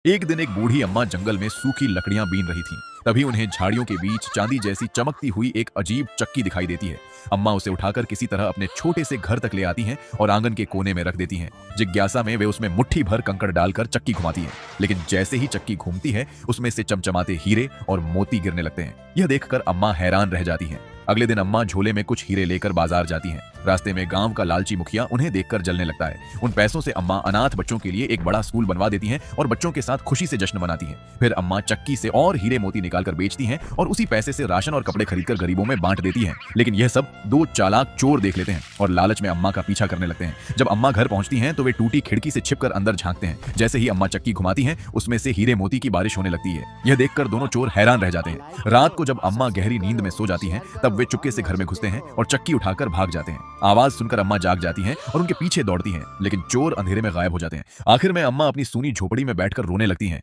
एक दिन एक बूढ़ी अम्मा जंगल में सूखी लकड़ियां बीन रही थीं। तभी उन्हें झाड़ियों के बीच चांदी जैसी चमकती हुई एक अजीब चक्की दिखाई देती है। अम्मा उसे उठाकर किसी तरह अपने छोटे से घर तक ले आती हैं और आंगन के कोने में रख देती हैं। जिज्ञासा में वे उसमें मुट्ठी भर कंकड़ डालकर चक्की घुमाती हैं, लेकिन जैसे ही चक्की घूमती है उसमें से चमचमाते हीरे और मोती गिरने लगते हैं। यह देखकर अम्मा हैरान रह जाती हैं। अगले दिन अम्मा झोले में कुछ हीरे लेकर बाजार जाती हैं। रास्ते में गांव का लालची मुखिया उन्हें देखकर जलने लगता है। उन पैसों से अम्मा अनाथ बच्चों के लिए एक बड़ा स्कूल बनवा देती हैं और बच्चों के साथ खुशी से जश्न मनाती हैं। फिर अम्मा चक्की से और हीरे मोती निकालकर बेचती हैं और उसी पैसे से राशन और कपड़े खरीदकर गरीबों में बांट देती हैं। लेकिन यह सब दो चालाक चोर देख लेते हैं और लालच में अम्मा का पीछा करने लगते हैं। जब अम्मा घर पहुंचती हैं तो वे टूटी खिड़की से छिपकर अंदर झांकते हैं। जैसे ही अम्मा चक्की घुमाती हैं उसमें से हीरे मोती की बारिश होने लगती है। यह देखकर दोनों चोर हैरान रह जाते हैं। रात को जब अम्मा गहरी नींद में सो जाती हैं तब वे चुपके से घर में घुसते हैं और चक्की उठाकर भाग जाते हैं। आवाज सुनकर अम्मा जाग जाती हैं और उनके पीछे दौड़ती हैं, लेकिन चोर अंधेरे में गायब हो जाते हैं। आखिर में अम्मा अपनी सूनी झोपड़ी में बैठकर रोने लगती हैं।